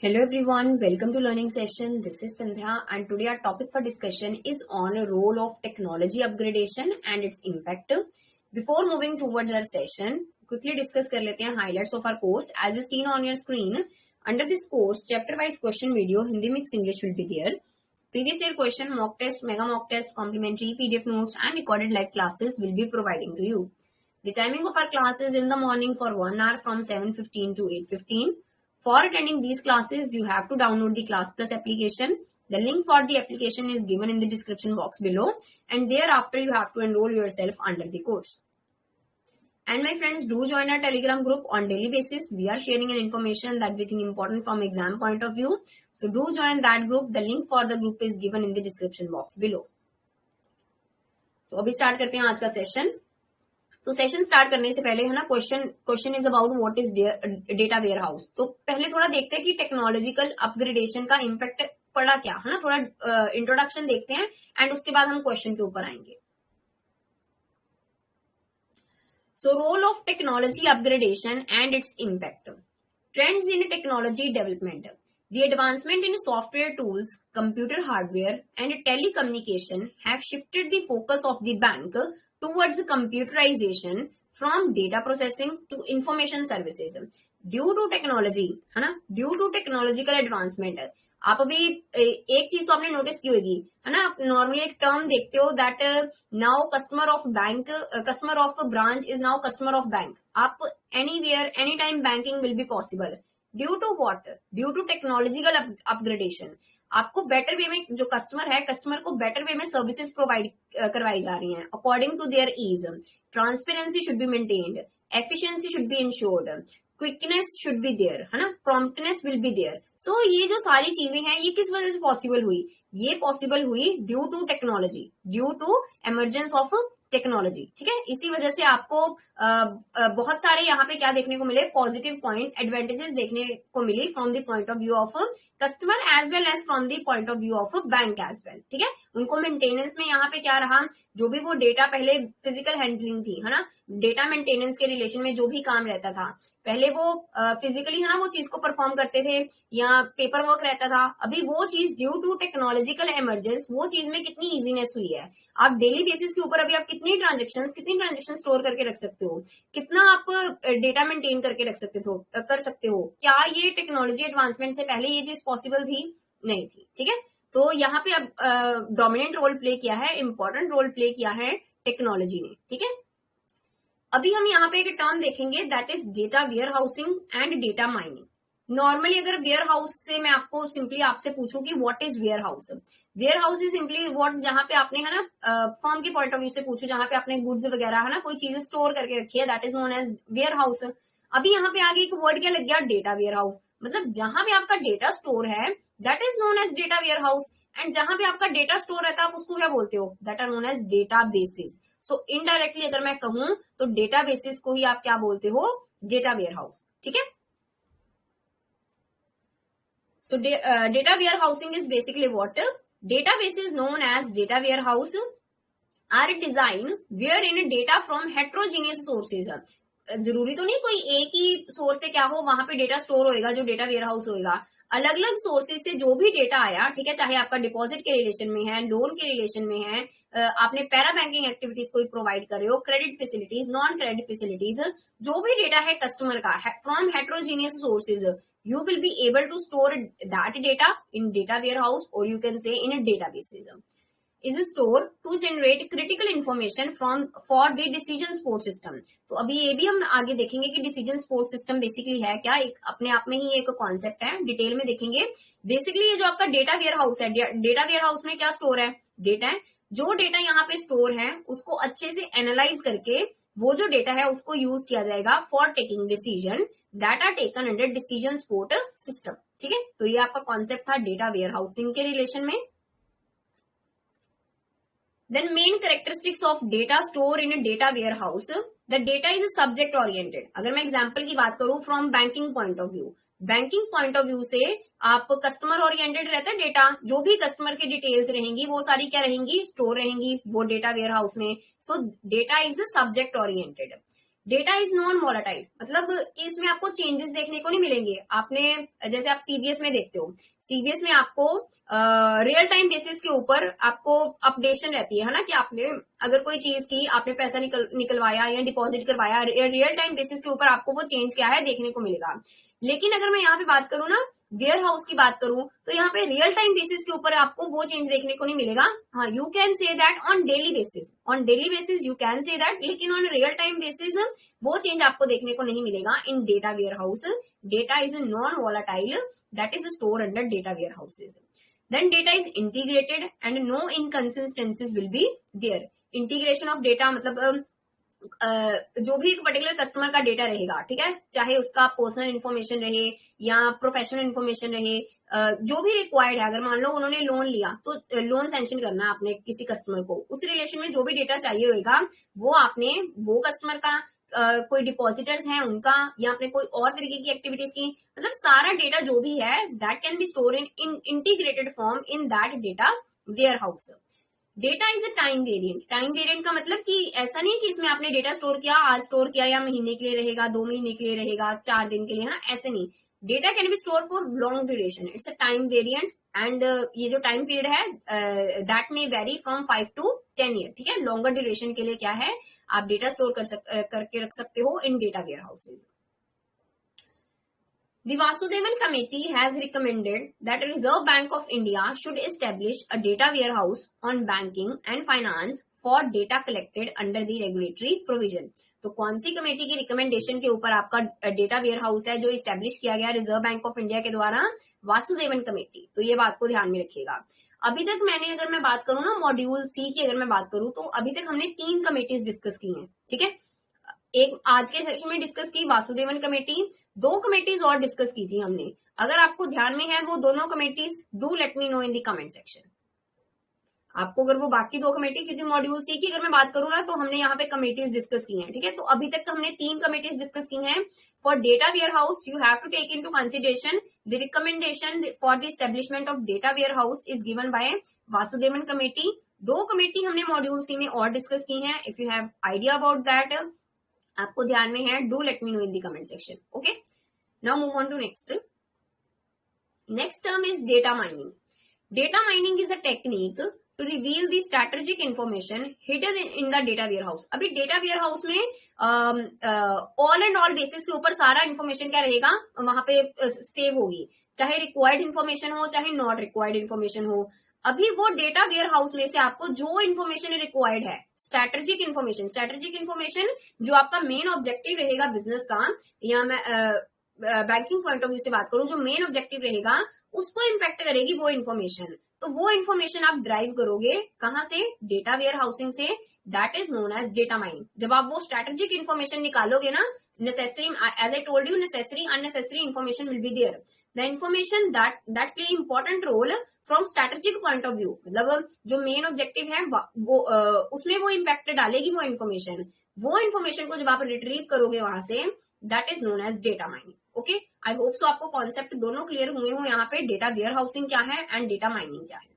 Hello everyone, welcome to learning session. This is Sandhya and today our topic for discussion is on a role of technology upgradation and its impact. Before moving towards our session, quickly discuss कर लेते हैं highlights of our course. As you seen on your screen, under this course, chapter wise question video, Hindi mix English will be there. Previous year question, mock test, mega mock test, complimentary PDF notes and recorded live classes will be providing to you. The timing of our class is in the morning for 1 hour from 7:15 to 8:15. For attending these classes, you have to download the Class Plus application. The link for the application is given in the description box below, and thereafter you have to enroll yourself under the course. And my friends, do join our Telegram group on daily basis. We are sharing an information that we think important from exam point of view. So do join that group. The link for the group is given in the description box below. तो अभी start करते हैं आज का session. तो session start करने से पहले है ना question is about what is data warehouse. तो पहले थोड़ा देखते हैं कि टेक्नोलॉजिकल अपग्रेडेशन का इम्पैक्ट पड़ा क्या है ना. थोड़ा इंट्रोडक्शन देखते हैं एंड उसके बाद हम क्वेश्चन के ऊपर आएंगे. So role of technology upgradation and its impact. Trends in technology development. The advancement in software tools, computer hardware, and telecommunication have shifted the focus of the bank towards computerization from data processing to information services. Due to technology, है ना, due to technological advancement, आप अभी एक चीज तो आपने notice की होगी है ना. आप नॉर्मली एक टर्म देखते हो that now customer of bank, customer of branch is now customer of bank. आप anywhere any time banking will be possible. Due to what? Due to technological upgradation. आपको बेटर वे में जो customer है, customer को better way में services provide करवाई जा रही हैं according to their ease. Transparency should be maintained, efficiency should be ensured, quickness should be there, है ना, promptness will be there. So ये जो सारी चीजें हैं ये किस वजह से पॉसिबल हुई? ये पॉसिबल हुई due to technology, due to emergence of technology. ठीक है, इसी वजह से आपको बहुत सारे यहाँ पे क्या देखने को मिले, पॉजिटिव पॉइंट, एडवांटेजेस देखने को मिली from the point of view of customer as well as from the point of view of bank as well. ठीक है, उनको मेंटेनेंस में यहाँ पे क्या रहा, जो भी वो डेटा पहले फिजिकल हैंडलिंग थी है ना, डेटा मेंटेनेंस के रिलेशन में जो भी काम रहता था पहले वो फिजिकली है ना वो चीज को परफॉर्म करते थे या पेपर वर्क रहता था. अभी वो चीज ड्यू टू टेक्नोलॉजिकल इमरजेंस वो चीज में कितनी इजीनेस हुई है. आप डेली बेसिस के ऊपर अभी आप कितनी ट्रांजेक्शन स्टोर करके रख सकते हो, कितना आप डेटा मेंटेन करके रख सकते हो, कर सकते हो. क्या ये टेक्नोलॉजी एडवांसमेंट से पहले ये चीज पॉसिबल थी? नहीं थी. ठीक है, तो यहाँ पे अब डोमिनेंट रोल प्ले किया है, इंपॉर्टेंट रोल प्ले किया है टेक्नोलॉजी ने. ठीक है, अभी हम यहाँ पे एक टर्म देखेंगे that is data warehousing and data mining. Normally अगर वेयर हाउस से मैं आपको सिंपली आपसे पूछूं कि what is warehouse. Warehouse is simply what, जहां पे आपने है ना फर्म के पॉइंट ऑफ व्यू से पूछो, जहां पे आपने गुड्स वगैरह है ना कोई चीजें स्टोर करके रखी है, that is known as warehouse. अभी यहाँ पे आगे एक वर्ड क्या लग गया, डेटा वेयर हाउस. मतलब जहां पे आपका डेटा स्टोर है that is known as data warehouse. And जहां पे आपका डेटा स्टोर रहता है आप उसको क्या बोलते हो, that are known as data basis. So indirectly अगर मैं कहूं तो डेटा बेसिस को ही आप क्या बोलते हो, डेटा वेयर हाउस. ठीक है, so data warehousing is basically what? Database is known as data warehouse are designed wherein data from heterogeneous sources. जरूरी तो नहीं कोई एक ही सोर्स से क्या हो वहां पे डेटा स्टोर होएगा जो डेटा वेयर हाउस होएगा. अलग अलग सोर्सेज से जो भी डेटा आया, ठीक है, चाहे आपका डिपॉजिट के रिलेशन में है, लोन के रिलेशन में है, आपने पैरा बैंकिंग एक्टिविटीज कोई प्रोवाइड कर रहे हो, credit facilities, non credit facilities, जो भी डेटा है कस्टमर का from heterogeneous sources, you will be able to store that data in data warehouse or you can say in a databases. Is stored to generate critical information from for the decision support system. तो अभी ये भी हम आगे देखेंगे कि decision support system basically है क्या, एक अपने आप में ही एक कॉन्सेप्ट है, डिटेल में देखेंगे. बेसिकली ये जो आपका डेटा वेयर हाउस है, डेटा वेयर हाउस में क्या स्टोर है, डेटा है. जो डेटा यहाँ पे स्टोर है उसको अच्छे से एनालाइज करके वो जो डेटा है उसको यूज किया जाएगा for taking decision that are taken under decision support system. ठीक है, तो ये आपका कॉन्सेप्ट था डेटा वेयर हाउसिंग के रिलेशन में. Then main characteristics of data store in data warehouse. The data is subject oriented. अगर मैं एग्जांपल की बात करूं from banking point of view, banking point of view से आप कस्टमर ओरिएंटेड रहता है डेटा, जो भी कस्टमर की डिटेल्स रहेंगी वो सारी क्या रहेंगी, स्टोर रहेंगी वो डेटा वेयर हाउस में. सो data is subject oriented. Data is non volatile, मतलब इसमें आपको चेंजेस देखने को नहीं मिलेंगे। आपने जैसे आप सीबीएस में देखते हो, सीबीएस में आपको रियल टाइम बेसिस के ऊपर आपको अपडेशन रहती है ना, कि आपने अगर कोई चीज की आपने पैसा निकलवाया या डिपॉजिट करवाया, रियल टाइम बेसिस के ऊपर आपको वो चेंज क्या है देखने को मिलेगा। लेकिन अगर मैं यहाँ पे बात करूँ ना, वेयर हाउस की बात करूं, तो यहाँ पे रियल टाइम बेसिस के ऊपर आपको वो चेंज देखने को नहीं मिलेगा। हाँ, you can say that on daily basis you can say that, लेकिन ऑन रियल टाइम बेसिस वो चेंज आपको देखने को नहीं मिलेगा in data warehouse. Data is non volatile that is store under data warehouses. Then data is integrated and no inconsistencies will be there. Integration of data मतलब जो भी एक पर्टिकुलर कस्टमर का डेटा रहेगा, ठीक है, चाहे उसका पर्सनल इन्फॉर्मेशन रहे या प्रोफेशनल इन्फॉर्मेशन रहे, जो भी रिक्वायर्ड है। अगर मान लो उन्होंने लोन लिया तो लोन सैंक्शन करना है आपने किसी कस्टमर को, उस रिलेशन में जो भी डेटा चाहिए होगा वो आपने वो कस्टमर का कोई डिपॉजिटर्स हैं उनका, या आपने कोई और तरीके की एक्टिविटीज की, मतलब सारा डेटा जो भी है that can be store in integrated form in that data warehouse. Data is a time variant. Time variant का मतलब कि ऐसा नहीं कि इसमें आपने डेटा स्टोर किया, आज स्टोर किया या महीने के लिए रहेगा, 2 महीने के लिए रहेगा, 4 दिन के लिए, हाँ ऐसे नहीं। Data can be store for long duration, it's a time variant. And ये जो टाइम पीरियड है दैट में वेरी फ्रॉम 5 to 10 ईयर, ठीक है। लॉन्गर ड्यूरेशन के लिए क्या है, आप डेटा स्टोर करके रख सकते हो in data warehouses. The Vasudevan Committee has recommended that Reserve Bank of India should establish a data warehouse on banking and finance for data collected under the regulatory provision. तो कौन सी committee की recommendation के ऊपर आपका data ware house है जो establish किया गया रिजर्व बैंक ऑफ इंडिया के द्वारा? वासुदेवन कमेटी। तो ये बात को ध्यान में रखिएगा। अभी तक मैंने अगर मैं बात करूं ना मॉड्यूल सी की, अगर मैं बात करूं तो अभी तक हमने 3 कमेटीज डिस्कस की हैं, ठीक है। एक आज के सेक्शन में डिस्कस की वासुदेवन कमेटी, 2 कमेटीज और डिस्कस की थी हमने। अगर आपको ध्यान में है वो दोनों committees, do let me know in the comment section. आपको अगर वो बाकी 2 कमेटी, क्योंकि मॉड्यूल सी की अगर मैं बात करूँ ना तो हमने यहाँ पे कमेटीज डिस्कस की हैं, ठीक है। तो अभी तक हमने 3 कमेटीज डिस्कस की हैं। For data warehouse you have to take into consideration the recommendation for the establishment of data warehouse is given by Vasudevan committee. 2 committee हमने मॉड्यूल सी में और डिस्कस की हैं। If you have idea about that, आपको ध्यान में है, do let me know in the comment section. Okay, now move on to next term is data mining. Data mining is a technique to reveal the strategic information hidden in the data warehouse. अभी data warehouse में all and all basis के ऊपर सारा information क्या रहेगा वहां पे save होगी, चाहे रिक्वायर्ड इंफॉर्मेशन हो चाहे नॉट रिक्वायर्ड इंफॉर्मेशन हो। अभी वो डेटा वेयर हाउस में से आपको जो इन्फॉर्मेशन रिक्वायर्ड है, स्ट्रेटेजिक इंफॉर्मेशन जो आपका मेन ऑब्जेक्टिव रहेगा बिजनेस का, या मैं बैंकिंग पॉइंट ऑफ व्यू से बात करूं, जो मेन ऑब्जेक्टिव रहेगा उसको इम्पैक्ट करेगी वो इन्फॉर्मेशन। तो वो इन्फॉर्मेशन आप ड्राइव करोगे कहां से? डेटा वेयर हाउसिंग से। That is known as data mining. जब आप वो स्ट्रेटेजिक इन्फॉर्मेशन निकालोगे ना, necessary, as I told you, necessary unnecessary information will be there. The information that play important role from strategic point of view, मतलब जो main objective है वो उसमें वो इम्पैक्ट डालेगी वो इन्फॉर्मेशन को जब आप रिट्रीव करोगे वहां से, that is known as data mining. Okay, I hope so आपको कॉन्सेप्ट दोनों क्लियर हुए हो यहाँ पे, डेटा वेयर हाउसिंग क्या है एंड डेटा माइनिंग क्या है।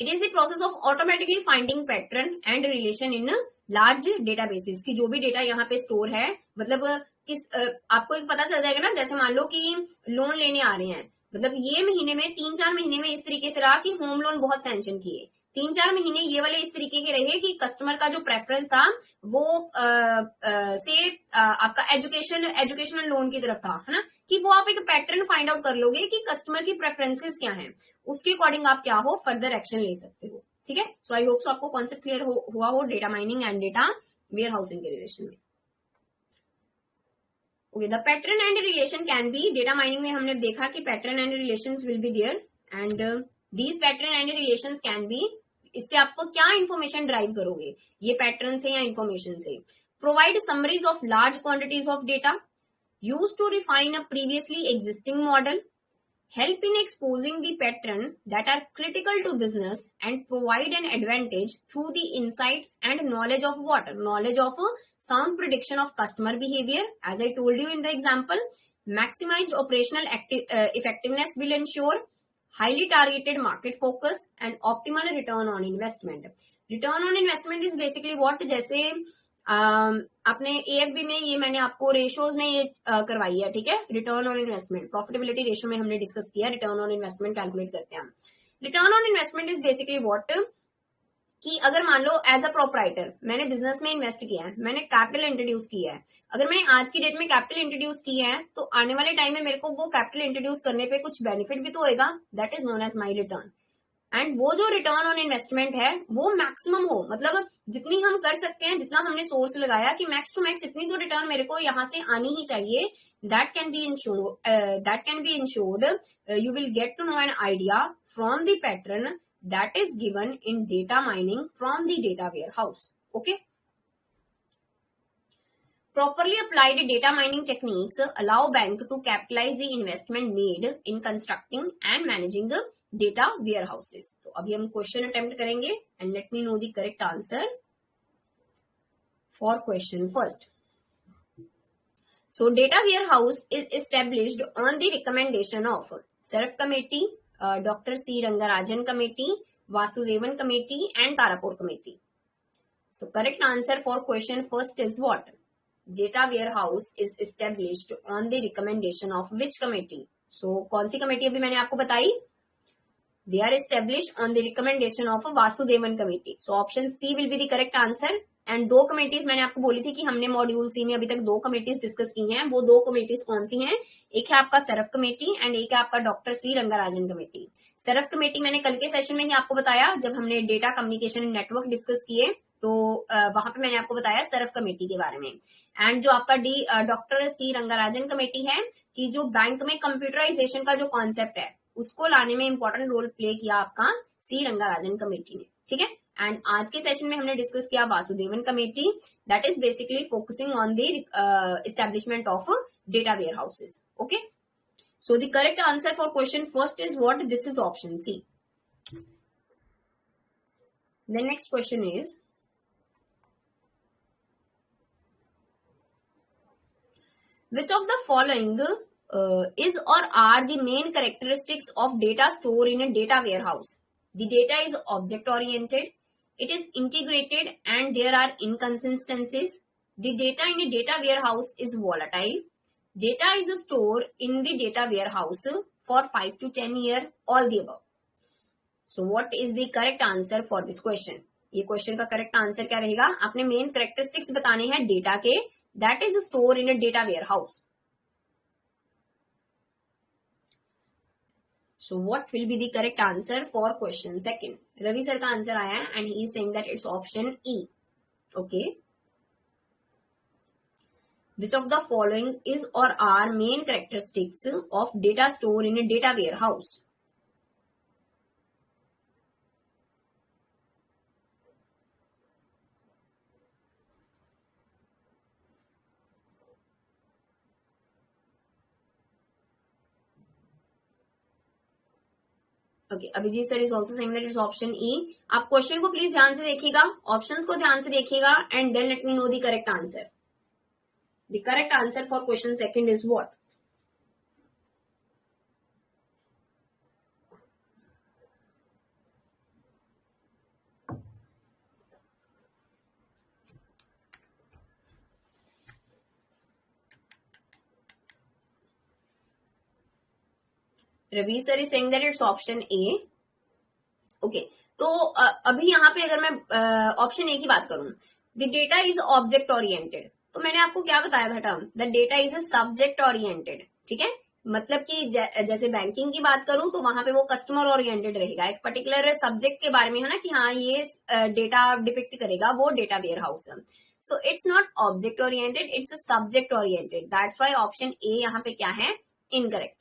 It is the process of automatically finding pattern and relation in large databases की जो भी डेटा यहाँ पे स्टोर है, मतलब किस आपको एक पता चल जाएगा ना, जैसे मान लो कि लोन लेने आ रहे हैं, मतलब ये महीने में 3-4 महीने में इस तरीके से रहा कि होम लोन बहुत सैंक्शन किए, 3-4 महीने ये वाले इस तरीके के रहे कि कस्टमर का जो प्रेफरेंस था वो आपका एजुकेशनल लोन की तरफ था, है ना, कि वो आप एक पैटर्न फाइंड आउट कर लोगे कि कस्टमर की प्रेफरेंसेस क्या हैं, उसके अकॉर्डिंग आप क्या हो फर्दर एक्शन ले सकते हो, ठीक है। सो आई होप सो आपको कॉन्सेप्ट क्लियर हुआ हो data mining and data warehousing के रिलेशन में। Okay, the pattern and relation can be, data mining में हमने देखा कि pattern and relations will be there and these pattern and relations can be, इससे आपको क्या इंफॉर्मेशन ड्राइव करोगे, ये पैटर्न से या इंफॉर्मेशन से? Provide summaries of large quantities of data, use to refine a previously existing model, help in exposing the pattern that are critical to business and provide an advantage through the insight and knowledge of what? Knowledge of sound prediction of customer behavior. As I told you in the example, maximized operational effectiveness will ensure highly targeted market focus and optimal return on investment. Return on investment is basically what? जैसे अपने एएफबी में ये मैंने आपको ratios में ये करवाई है, ठीक है। Return on investment, profitability ratio में हमने डिस्कस किया, रिटर्न ऑन इन्वेस्टमेंट कैलकुलेट करते हैं हम। Return on investment is basically what, कि अगर मान लो एज अ प्रोपराइटर मैंने बिजनेस में इन्वेस्ट किया है, मैंने कैपिटल इंट्रोड्यूस किया है, अगर मैंने आज की डेट में कैपिटल इंट्रोड्यूस किया है तो आने वाले टाइम में मेरे को वो कैपिटल इंट्रोड्यूस करने पे कुछ बेनिफिट भी तो होगा, that is known as my return. And वो जो रिटर्न ऑन इन्वेस्टमेंट है वो मैक्सिमम हो, मतलब जितनी हम कर सकते हैं, जितना हमने सोर्स लगाया कि मैक्स टू मैक्स इतनी तो रिटर्न मेरे को यहाँ से आनी ही चाहिए, that can be ensured, you will get to know an idea from the pattern that is given in data mining from the data warehouse. Okay. Properly applied data mining techniques allow bank to capitalize the investment made in constructing and managing the data warehouses. तो अभी हम question attempt करेंगे and let me know the correct answer for question first. So data warehouse is established on the recommendation of SARF committee, Dr. C. Rangarajan committee, Vasudevan committee and Tarapur committee. So correct answer for question first is what? Data warehouse is established on the recommendation of which committee? So कौन सी committee अभी मैंने आपको बताई? They are established on the recommendation of a Vasudevan committee. So option C will be the correct answer. And दो committees मैंने आपको बोली थी कि हमने मॉड्यूल सी में अभी तक दो कमेटीज डिस्कस की हैं, वो दो कमेटीज कौन सी हैं? एक है आपका सरफ कमेटी एंड एक है आपका डॉक्टर सी रंगाराजन कमेटी। सरफ कमेटी मैंने कल के सेशन में ही आपको बताया, जब हमने डेटा कम्युनिकेशन नेटवर्क डिस्कस किए तो वहां पे मैंने आपको बताया सरफ कमेटी के बारे में। एंड जो आपका डॉक्टर सी रंगाराजन कमेटी है कि जो बैंक में कंप्यूटराइजेशन का जो कॉन्सेप्ट है उसको लाने में इंपॉर्टेंट रोल प्ले किया आपका सी रंगाराजन कमेटी ने, ठीक है। एंड आज के सेशन में हमने डिस्कस किया Vasudevan committee, that is basically focusing on the establishment of data warehouses. Okay, so the correct answer for question first is what? This is option C. The next question is which of the following is or are the main characteristics of data store in a data warehouse? The data is object oriented, it is integrated and there are inconsistencies. The data in a data warehouse is volatile. Data is stored in the data warehouse for 5 to 10 years, all the above. So what is the correct answer for this question? ये question का correct answer क्या रहेगा? आपने main characteristics बताने हैं data के, that is store in a data warehouse. So what will be the correct answer for question second? Ravi sir का answer आया है and he is saying that it's option E. Okay. Which of the following is or are main characteristics of data store in a data warehouse? Okay, Abhijit sir is also saying that it's option E. आप क्वेश्चन को please ध्यान से देखिएगा, options को ध्यान से देखिएगा and then let me know the correct answer. The correct answer for question second is what? Ravi sir is saying that it's option A. Okay, तो अभी यहाँ पे अगर मैं ऑप्शन ए की बात करूं, the data is object oriented, तो मैंने आपको क्या बताया था term? The data is a subject oriented, ठीक है। मतलब कि जैसे बैंकिंग की बात करूं तो वहां पे वो कस्टमर ओरिएंटेड रहेगा, एक पर्टिकुलर सब्जेक्ट के बारे में है ना, कि हाँ ये डेटा डिपिक्ट करेगा वो data warehouse. So it's not object oriented, it's a subject oriented, that's why option A यहाँ पे क्या है? इनकरेक्ट।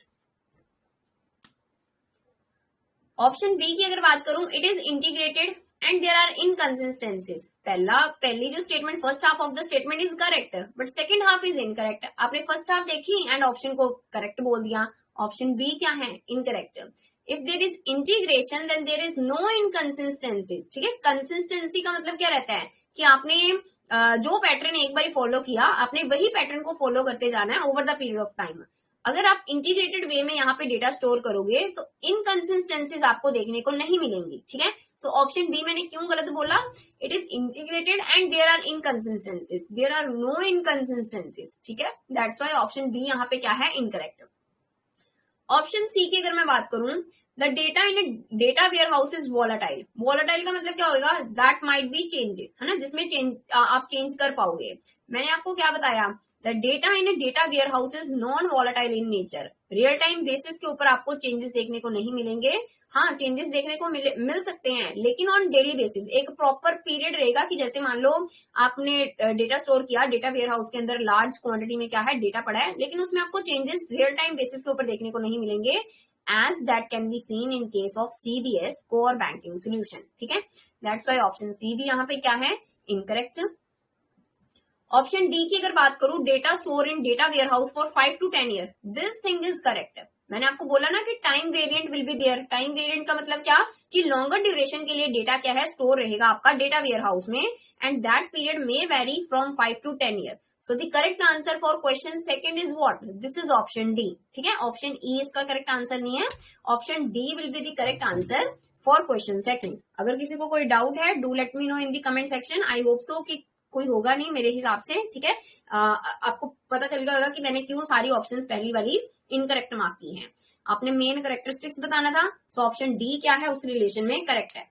ऑप्शन बी की अगर बात करूं, it is integrated and there are inconsistencies. पहली जो statement, first half of the statement is correct but second half is incorrect. आपने फर्स्ट हाफ देखी एंड ऑप्शन को करेक्ट बोल दिया। ऑप्शन बी क्या है? Incorrect. If there is integration then there is no inconsistencies, ठीक है। कंसिस्टेंसी का मतलब क्या रहता है कि आपने जो पैटर्न एक बार फॉलो किया, आपने वही पैटर्न को फॉलो करते जाना है over the period of time. अगर आप इंटीग्रेटेड वे में यहाँ पे डेटा स्टोर करोगे तो इनकंसिस्टेंसीज आपको देखने को नहीं मिलेंगी, ठीक है। सो ऑप्शन बी मैंने क्यों गलत बोला, it is integrated and there are inconsistencies, there are no inconsistencies, ठीक है। दैट्स व्हाई ऑप्शन बी यहाँ पे क्या है, इनकरेक्ट। ऑप्शन सी की अगर मैं बात करूं, the data in data warehouse is volatile. Volatile का मतलब क्या होगा, दैट माइट बी चेंजेस, है ना, जिसमें आप चेंज कर पाओगे। मैंने आपको क्या बताया, the data in data warehouse is non volatile in nature. Real time basis के ऊपर आपको चेंजेस देखने को नहीं मिलेंगे। हाँ, चेंजेस देखने को मिल सकते हैं, लेकिन ऑन डेली बेसिस एक प्रॉपर पीरियड रहेगा कि जैसे मान लो आपने डेटा स्टोर किया, डेटा वेयर हाउस के अंदर लार्ज क्वांटिटी में क्या है, डेटा पड़ा है, लेकिन उसमें आपको चेंजेस रियल टाइम बेसिस के ऊपर देखने को नहीं मिलेंगे, as that can be seen in case of CBS core banking solution, ठीक है। दैट्स वाई ऑप्शन सी भी यहाँ पे क्या है, इनकरेक्ट। ऑप्शन डी की अगर बात करूं, data store in data warehouse for 5 to 10 year, this thing is correct. मैंने आपको बोला ना कि time variant will be there. Time variant का मतलब क्या, कि लॉन्गर ड्यूरेशन के लिए डेटा क्या है, स्टोर रहेगा आपका डेटा वेयर हाउस में, and that period may very from 5 to 10 year. So the correct answer for question second is what, this is option D, ठीक है। ऑप्शन ई इसका करेक्ट आंसर नहीं है, option D will be the correct answer for question second. अगर किसी को कोई doubt है, do let me know in the comment section. I hope सो कि कोई होगा नहीं मेरे हिसाब से, ठीक है। आपको पता चल गया होगा कि मैंने क्यों सारी ऑप्शंस पहली वाली इनकरेक्ट मार्क की हैं। आपने मेन करेक्टरिस्टिक्स बताना था, सो ऑप्शन डी क्या है उस रिलेशन में करेक्ट है।